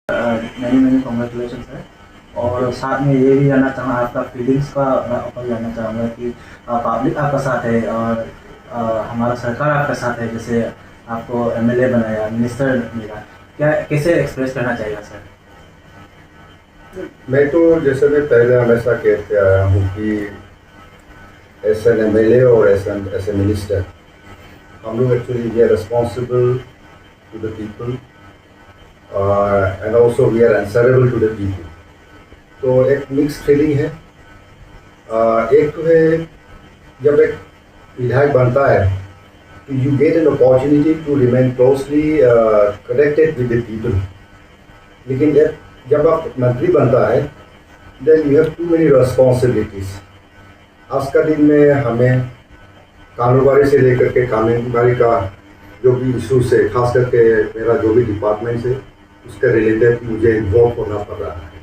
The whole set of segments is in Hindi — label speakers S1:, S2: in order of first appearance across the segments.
S1: मैनी मैनी कॉन्ग्रेचुलेशन है। और साथ में ये भी जानना चाहूँगा, आपका फीलिंग्स का मैं ऊपर जानना चाहूँगा कि पब्लिक आपका साथ है और हमारा सरकार आपका साथ है, जैसे आपको एमएलए बनाया, मिनिस्टर मिला, क्या कैसे एक्सप्रेस करना चाहिए सर?
S2: मैं तो जैसे मैं पहले हमेशा कहते आया हूँ कि एज एन एमएलए और एज ए मिनिस्टर हम लोग actually we are responsible to the people and also we are answerable to the people. तो एक मिक्स फीलिंग है। एक तो है जब एक विधायक बनता है तो you get an opportunity to remain closely connected with the people. लेकिन जब आप मंत्री बनता है then you have too many responsibilities. आज का दिन में हमें कानूनबारी से लेकर के कानूनबारी का जो भी इशूज है, खास करके मेरा जो भी डिपार्टमेंट है उसके रिलेटेड मुझे इन्वॉल्व होना पड़ रहा है।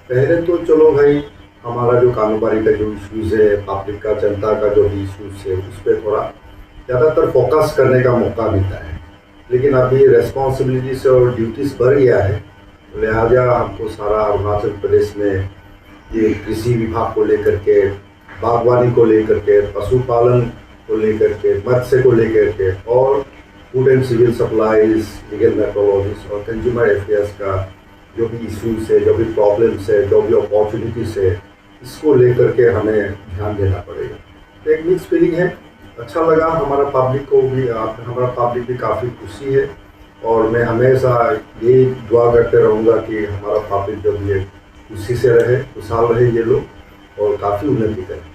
S2: पहले तो चलो भाई हमारा जो कानूनबारी का जो इशूज़ है, पब्लिक का, जनता का जो भी इशूज़ है उस पर थोड़ा ज़्यादातर फोकस करने का मौका मिलता है। लेकिन अभी रेस्पॉन्सिबिलिटीज और ड्यूटीज़ बढ़ गया है, लिहाजा हमको सारा अरुणाचल प्रदेश में ये कृषि विभाग को लेकर के, बागवानी को लेकर के, पशुपालन को लेकर के, मत्स्य को लेकर के और food and civil supplies, legal metrologies और कंज्यूमर अफेयर्स का जो भी इशूज़ है, जो भी प्रॉब्लम्स है, जो भी अपॉर्चुनिटीज़ है, इसको लेकर के हमें ध्यान देना पड़ेगा। तो एक मिक्स फीलिंग है। अच्छा लगा, हमारा पब्लिक को भी, हमारा पब्लिक भी काफ़ी खुशी है और मैं हमेशा यही दुआ करते रहूँगा कि हमारा पब्लिक जो भी है खुशी से रहे, खुशहाल रहे ये लोग और काफ़ी उन्नति करें।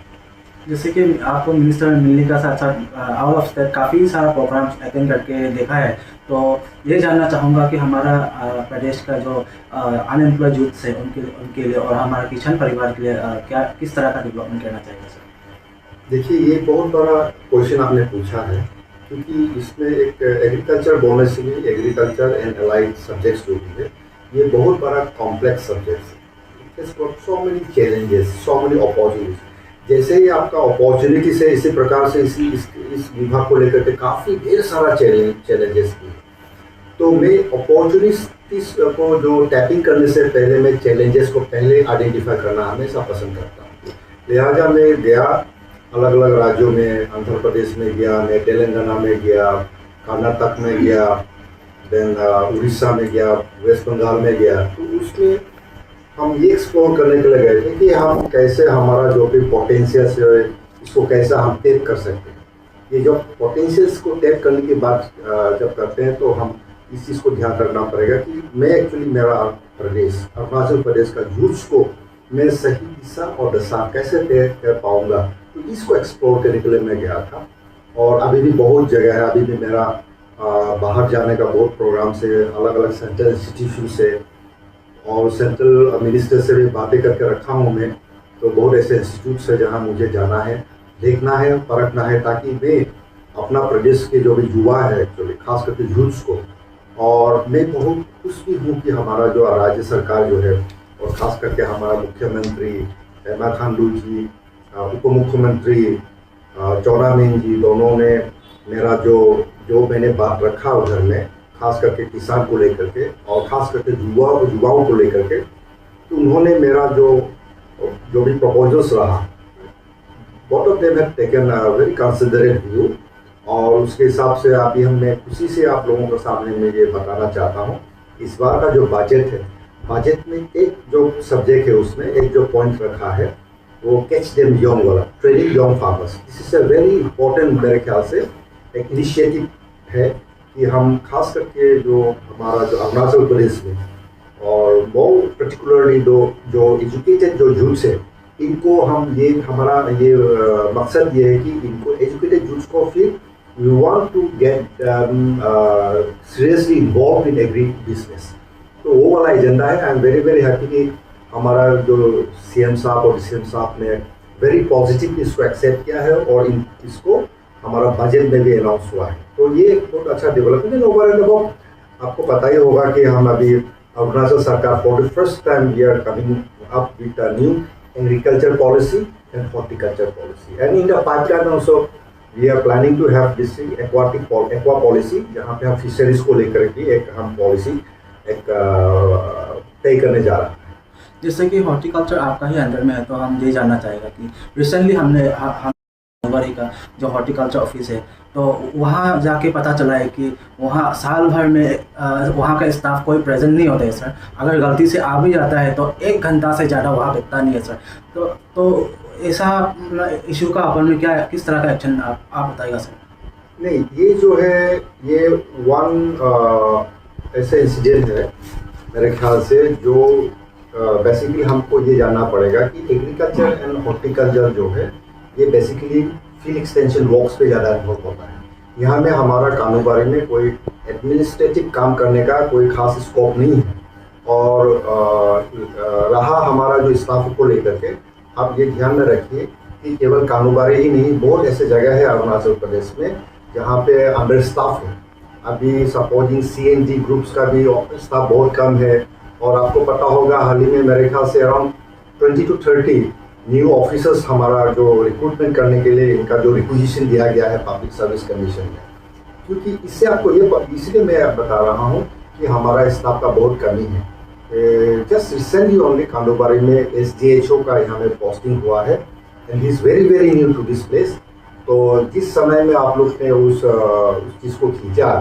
S1: जैसे कि आपको मिनिस्टर मिलने का साथ साथ आउट ऑफ स्टेट काफ़ी सारा प्रोग्राम्स अटेंड करके देखा है, तो ये जानना चाहूँगा कि हमारा प्रदेश का जो अनएम्प्लॉयड यूथ है उनके लिए और हमारा किसान परिवार के लिए क्या किस तरह का डेवलपमेंट करना चाहिए सर?
S2: देखिए, ये बहुत बड़ा क्वेश्चन आपने पूछा है क्योंकि इसमें एक एग्रीकल्चर बोनस भी, एग्रीकल्चर एंड अलाइड सब्जेक्ट्स जो भी है, ये बहुत बड़ा कॉम्प्लेक्स सब्जेक्ट्स है। It has got so many challenges, so many opportunities. जैसे ही आपका अपॉर्चुनिटीज है, इसी प्रकार से इस विभाग को लेकर के काफ़ी ढेर सारा चैलेंजेस भी। तो मैं अपॉर्चुनिटीज को जो टैपिंग करने से पहले मैं चैलेंजेस को पहले आइडेंटिफाई करना हमेशा पसंद करता हूँ। लिहाजा मैं गया अलग अलग राज्यों में, आंध्र प्रदेश में गया, मैं तेलंगाना में गया, कर्नाटक में गया, देन उड़ीसा में गया, वेस्ट बंगाल में गया। तो उसमें हम ये एक्सप्लोर करने के लिए गए थे कि हम कैसे हमारा जो भी पोटेंशियल्स है इसको कैसे हम टैप कर सकते हैं। ये जो पोटेंशियल्स को टैप करने के बाद जब करते हैं तो हम इस चीज़ को ध्यान रखना पड़ेगा कि मैं एक्चुअली मेरा प्रदेश, अरुणाचल प्रदेश का यूथ को मैं सही दिशा और दशा कैसे तय कर पाऊँगा। तो इसको एक्सप्लोर करने के लिए मैं गया था और अभी भी बहुत जगह है। अभी भी मेरा बाहर जाने का बहुत प्रोग्राम से, अलग अलग सेंट्रल इंस्टीट्यूशन से और सेंट्रल मिनिस्टर से भी बातें करके रखा हूँ मैं। तो बहुत ऐसे इंस्टीट्यूट है जहाँ मुझे जाना है, देखना है, परखना है, ताकि मैं अपना प्रदेश के जो भी युवा है एक्चुअली खास करके यूथ्स को, और मैं बहुत खुश भी हूँ कि हमारा जो राज्य सरकार जो है और ख़ास करके हमारा मुख्यमंत्री पेमा खांडू जी, उप मुख्यमंत्री चौरामेन जी, दोनों ने मेरा जो मैंने बात रखा उधर में, खास करके किसान को लेकर के और ख़ास करके युवाओं को लेकर के, तो उन्होंने मेरा जो भी प्रपोजल्स रहा, both of them have taken a very considerate view. और उसके हिसाब से अभी मैं खुशी से आप लोगों के सामने में ये बताना चाहता हूँ, इस बार का जो बजट है, बजट में एक जो सब्जेक्ट है उसमें एक जो पॉइंट रखा है वो कैच देम यंग वाला, training young farmers. This is a very important, मेरे ख्याल से एक इनिशिएटिव है कि हम खास करके जो हमारा जो अरुणाचल प्रदेश में और बहुत पर्टिकुलरली जो एजुकेटेड जो यूथ्स है, इनको हम ये हमारा ये मकसद ये है कि इनको एजुकेटेड यूथ्स को फिर we want to get seriously involve in agri business. तो वो वाला एजेंडा है। I am very very happy कि हमारा जो सीएम साहब और सीएम साहब ने वेरी पॉजिटिव इसको एक्सेप्ट किया है और इसको हमारा बजट में भी अनाउंस हुआ है। तो ये एक बहुत अच्छा डेवलपमेंट है। ओवर एंड अबव आपको पता ही होगा कि हम अभी अरुणाचल सरकार for the first time we are coming up with a new agriculture policy and horticulture policy, and in the pipeline also we are planning to have this aqua policy, जहाँ पे हम फिशरीज को लेकर के एक हम पॉलिसी एक तय करने जा रहा है।
S1: जैसे कि हॉर्टिकल्चर आपका ही अंडर में है, तो हम ये जानना चाहेगा कि रिसेंटली हमने हम जनवरी का जो हॉर्टिकल्चर ऑफिस है, तो वहाँ जाके पता चला है कि वहाँ साल भर में वहाँ का स्टाफ कोई प्रेजेंट नहीं होता है सर। अगर गलती से आ भी जाता है तो 1 घंटा से ज़्यादा वहाँ बैठता नहीं है सर। तो ऐसा इशू का अपन में क्या किस तरह का एक्शन आप बताइएगा सर?
S2: नहीं, ये जो है ये ऐसे इंसिडेंट है मेरे ख्याल से, जो बेसिकली हमको ये जानना पड़ेगा कि एग्रीकल्चर एंड हॉर्टिकल्चर जो है ये बेसिकली फील्ड एक्सटेंशन वर्क्स पे ज़्यादा इन्वॉल्व होता है। यहाँ में हमारा कानूनबारी में कोई एडमिनिस्ट्रेटिव काम करने का कोई खास स्कोप नहीं है। और रहा हमारा जो स्टाफ को लेकर के, आप ये ध्यान में रखिए कि केवल कानूनबारी ही नहीं, बहुत ऐसे जगह है अरुणाचल प्रदेश में जहाँ पे अंडर स्टाफ है। अभी सपोजिंग CNG ग्रुप्स का भी स्टाफ बहुत कम है। और आपको पता होगा हाल ही में मेरे ख्याल से अराउंड 20 to 30 न्यू ऑफिसर्स हमारा जो रिक्रूटमेंट करने के लिए इनका जो रिक्विजिशन दिया गया है पब्लिक सर्विस कमीशन में। क्योंकि इससे आपको ये इसलिए मैं बता रहा हूँ कि हमारा स्टाफ का बहुत कमी है। जस्ट रिसेंटली ओनली कांडोबारी में SDHO का यहाँ में पोस्टिंग हुआ है and he is very very new to this place. तो जिस समय में आप लोग ने उस चीज़ को खींचा,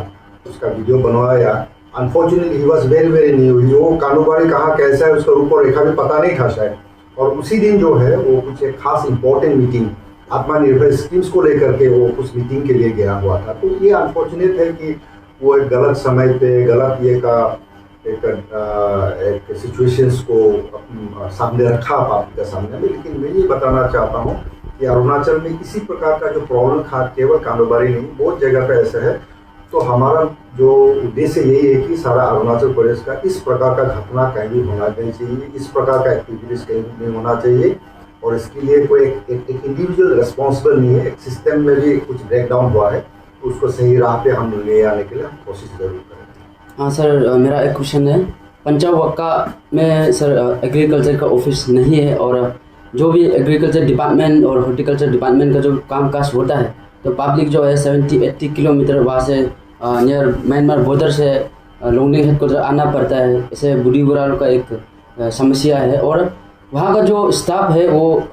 S2: उसका वीडियो बनवाया, unfortunately he was very very new. वो कानूबारी कहाँ कैसा है उसका रूपरेखा भी पता नहीं था शायद। और उसी दिन जो है वो कुछ एक खास इम्पोर्टेंट मीटिंग आत्मनिर्भर स्कीम्स को लेकर के वो उस मीटिंग के लिए गया हुआ था। तो ये अनफॉर्चुनेट है कि वो एक गलत समय पे गलत ये का एक सिचुएशंस को सामने रखा पब्लिक के सामने में। लेकिन मैं ये बताना चाहता हूँ कि अरुणाचल में इसी प्रकार का जो प्रॉब्लम था केवल कानूबारी नहीं, बहुत जगह पे ऐसा है। तो हमारा जो उद्देश्य यही है कि सारा अरुणाचल प्रदेश का इस प्रकार का घटना कहीं भी होना नहीं चाहिए, इस प्रकार का एक्टिविटीज़ कहीं भी नहीं होना चाहिए। और इसके लिए कोई एक इंडिविजुअल रिस्पॉन्सिबल नहीं है, एक सिस्टम में भी कुछ ब्रेकडाउन हुआ है, तो उसको सही राह पे हम ले आने के लिए हम कोशिश जरूर करेंगे।
S3: हाँ सर, मेरा एक क्वेश्चन है। पंचावक्का में सर एग्रीकल्चर का ऑफिस नहीं है, और जो भी एग्रीकल्चर डिपार्टमेंट और हॉर्टिकल्चर डिपार्टमेंट का जो काम काज होता है, तो पब्लिक जो है 70-80 किलोमीटर वहाँ से नियर म्यांमार बॉर्डर से लोंगडिंग हेडक्वार्टर आना पड़ता है। ऐसे बुढ़ी-बुढ़ाओं का एक समस्या है। और वहाँ का जो स्टाफ है वो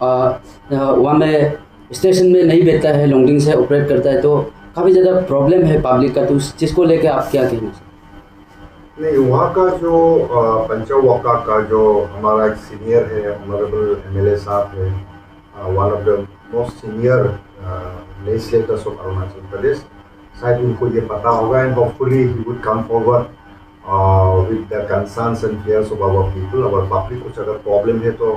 S3: वहाँ में स्टेशन में नहीं बैठता है, लोंगडिंग से ऑपरेट करता है, तो काफ़ी ज़्यादा प्रॉब्लम है पब्लिक का। तो उस चीज़ को लेकर आप क्या कहना सर?
S2: नहीं, वहाँ का जो पंचावक्का का जो हमारा एक सीनियर है, ऑनरेबल MLA साहब है, one of the most senior legislators of Arunachal Pradesh, शायद उनको ये पता होगा and hopefully he would come forward with the concerns and fears of our people, our public. कुछ अगर प्रॉब्लम है तो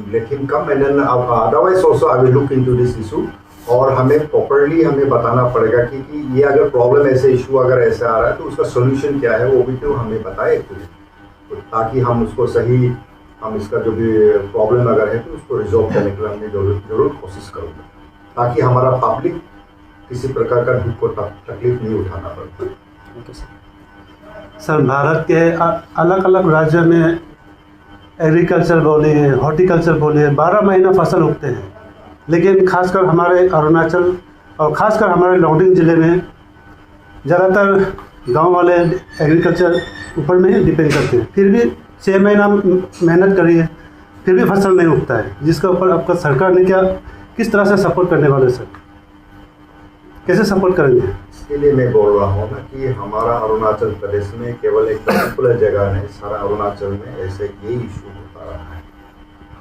S2: let him come and then otherwise also I will look into this issue. और हमें प्रॉपरली हमें बताना पड़ेगा कि ये अगर प्रॉब्लम ऐसे इशू अगर ऐसे आ रहा है तो उसका सोल्यूशन क्या है वो भी तो हमें बताए, तो ताकि हम उसको सही हम इसका जो भी प्रॉब्लम अगर है तो उसको रिजॉल्व करने के लिए हमने जरूर कोशिश करूँगा, ताकि हमारा पब्लिक किसी प्रकार का दुख को तकलीफ नहीं उठाना पड़ता।
S3: Okay sir.
S4: सर, भारत के अलग अलग राज्यों में एग्रीकल्चर बोलिए, हॉर्टिकल्चर बोलिए, 12 महीना फसल उगते हैं। लेकिन खासकर हमारे अरुणाचल और खासकर हमारे लोंगडिंग ज़िले में ज़्यादातर गांव वाले एग्रीकल्चर ऊपर में ही डिपेंड करते हैं। फिर भी 6 महीना मेहनत करिए, फिर भी फसल नहीं उगता है, जिसके ऊपर आपका सरकार ने किस तरह से सपोर्ट करने वाले सर, कैसे सपोर्ट करेंगे?
S2: इसके लिए मैं बोल रहा हूँ ना कि हमारा अरुणाचल प्रदेश में केवल एक पर्टिकुलर जगह नहीं, सारा अरुणाचल में ऐसे यही इशू होता रहा है।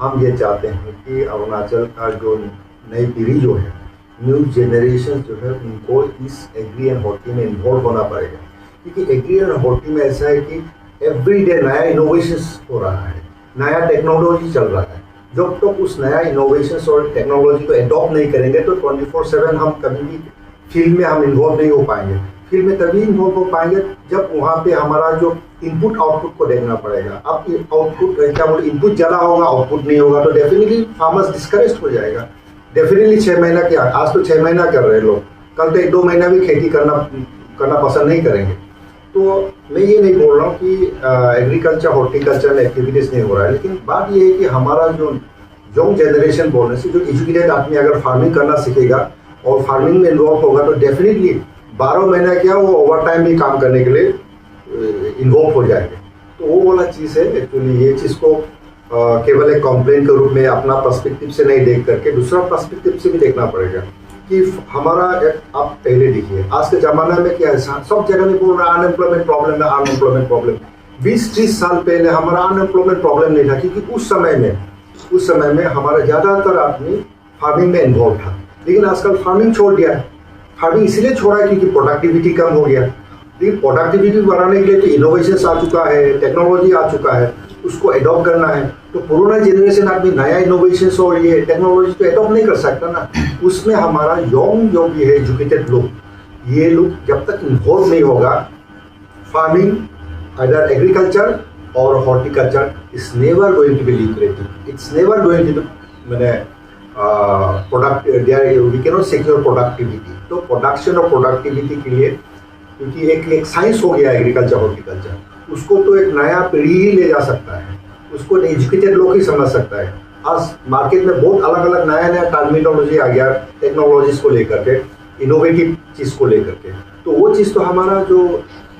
S2: हम ये चाहते हैं कि अरुणाचल का जो नई पीढ़ी जो है, न्यू जनरेशन जो है, उनको इस एग्री एंड हॉर्टी में इन्वॉल्व होना पड़ेगा। क्योंकि एग्री एंड हॉर्टी में ऐसा है कि एवरी डे नया इनोवेशंस हो रहा है, नया टेक्नोलॉजी चल रहा है। जब तक उस नया इनोवेशंस और टेक्नोलॉजी को एडॉप्ट नहीं करेंगे तो 24/7 हम कभी भी फील्ड में हम इन्वॉल्व नहीं हो पाएंगे। फील्ड में तभी इन्वॉल्व हो पाएंगे जब वहाँ पे हमारा जो इनपुट आउटपुट को देखना पड़ेगा। अब आउटपुट क्या बोले, इनपुट ज़्यादा होगा, आउटपुट नहीं होगा, तो डेफिनेटली फार्मर्स डिस्करेज हो जाएगा। डेफिनेटली 6 महीना क्या, आज तो 6 महीना कर रहे हैं लोग, कल तो 1-2 महीना भी खेती करना पसंद नहीं करेंगे। तो मैं ये नहीं बोल रहा हूँ कि एग्रीकल्चर हॉर्टिकल्चर में एक्टिविटीज़ नहीं हो रहा है, लेकिन बात ये है कि हमारा जो यंग जनरेशन बोलने से जो एजुकेटेड आदमी अगर फार्मिंग करना सीखेगा और फार्मिंग में इन्वॉल्व होगा तो डेफिनेटली 12 महीना क्या वो ओवर टाइम भी काम करने के लिए इन्वॉल्व हो जाएंगे। तो वो वाला चीज़ है एक्चुअली। ये चीज़ को केवल एक कंप्लेंट के रूप में अपना पर्सपेक्टिव से नहीं देख करके दूसरा पर्सपेक्टिव से भी देखना पड़ेगा कि हमारा आप पहले देखिए आज के ज़माना में क्या है, सब जगह में बोल रहा है अनएम्प्लॉयमेंट प्रॉब्लम है, अनएम्प्लॉयमेंट प्रॉब्लम। 20-30 साल पहले हमारा अनएम्प्लॉयमेंट प्रॉब्लम नहीं था, क्योंकि उस समय में हमारा ज़्यादातर आदमी फार्मिंग में इन्वॉल्व था। लेकिन आजकल फार्मिंग छोड़ दिया है। फार्मिंग इसलिए छोड़ा है क्योंकि प्रोडक्टिविटी कम हो गया। लेकिन प्रोडक्टिविटी बढ़ाने के लिए तो इनोवेशन आ चुका है, टेक्नोलॉजी आ चुका है, उसको एडॉप्ट करना है। तो पुराना जनरेशन आदमी नया इनोवेशन और ये टेक्नोलॉजी तो एडॉप्ट नहीं कर सकता ना। उसमें हमारा यंग जो भी है एजुकेटेड लोग, ये लोग जब तक इन्वॉल्व नहीं होगा फार्मिंग आइदर एग्रीकल्चर और horticulture is never going to be lucrative, it's never going to मैंने product we can not secure productivity. तो प्रोडक्शन और प्रोडक्टिविटी के लिए क्योंकि एक साइंस हो गया एग्रीकल्चर हॉर्टिकल्चर, उसको तो एक नया पीढ़ी ही ले जा सकता है, उसको एजुकेटेड लोग ही समझ सकता है। आज मार्केट में बहुत अलग अलग नया टर्मिनोलॉजी आ गया टेक्नोलॉजीज को लेकर के, इनोवेटिव चीज़ को लेकर के। तो वो चीज़ तो हमारा जो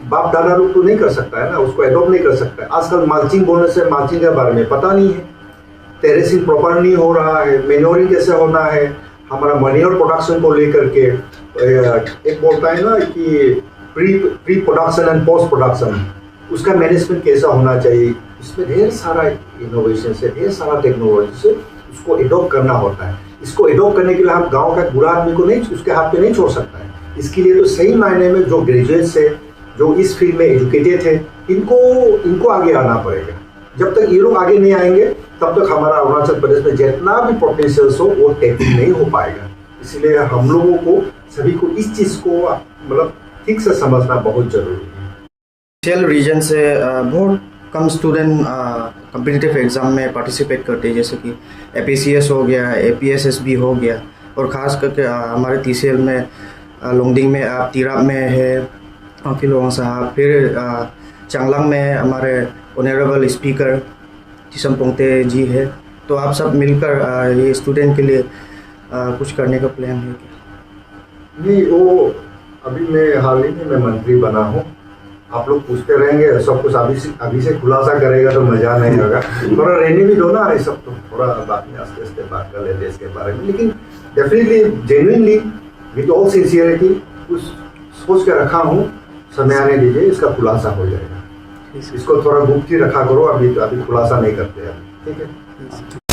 S2: बाप दादा लोग तो नहीं कर सकता है ना, उसको एडॉप्ट नहीं कर सकता है। आजकल माल्चिंग बोलने से माल्चिंग के बारे में पता नहीं है, टेरेसिंग प्रॉपर नहीं हो रहा है, मैन्योरिंग कैसे होना है, हमारा मैन्योर प्रोडक्शन को लेकर के एक बोलता है ना कि pre production and post production, उसका मैनेजमेंट कैसा होना चाहिए। इसमें ढेर सारा इनोवेशन से, ढेर सारा टेक्नोलॉजी से उसको एडॉप्ट करना होता है। इसको एडॉप्ट करने के लिए हम गांव का बुरा आदमी को नहीं उसके हाथ पे नहीं छोड़ सकता है। इसके लिए तो सही मायने में जो ग्रेजुएट्स है, जो इस फील्ड में एजुकेटेड है, इनको आगे आना पड़ेगा। जब तक ये लोग आगे नहीं आएंगे तब तक हमारा अरुणाचल प्रदेश में जितना भी पोटेंशियल्स हो वो टैपिंग नहीं हो पाएगा। इसलिए हम लोगों को सभी को इस चीज़ को मतलब ठीक से समझना बहुत जरूरी है।
S5: स्पेशल रीजन से बहुत कम स्टूडेंट कॉम्पिटिटिव एग्ज़ाम में पार्टिसिपेट करते हैं, जैसे कि APCS हो गया, APSSB हो गया, और ख़ास करके हमारे TCL में लोंगडिंग में तिराप में है अखिल वोंग साहब, फिर चांगलांग में हमारे ऑनरेबल स्पीकर टिसम पोंगते जी है। तो आप सब मिलकर ये स्टूडेंट के लिए कुछ करने का प्लान है क्या?
S2: नहीं, वो अभी मैं हाल ही में मैं मंत्री बना हूँ। आप लोग पूछते रहेंगे सब कुछ अभी से खुलासा करेगा तो मज़ा नहीं होगा। थोड़ा रहने भी दो ना, ये सब तो थोड़ा बाद में आस्ते आस्ते बात कर लेते हैं इसके बारे में। लेकिन definitely genuinely with all sincerity कुछ सोच के रखा हूँ, समय आने दीजिए इसका खुलासा हो जाएगा। इसको थोड़ा गुप्त ही रखा करो, अभी खुलासा नहीं करते हैं, ठीक है।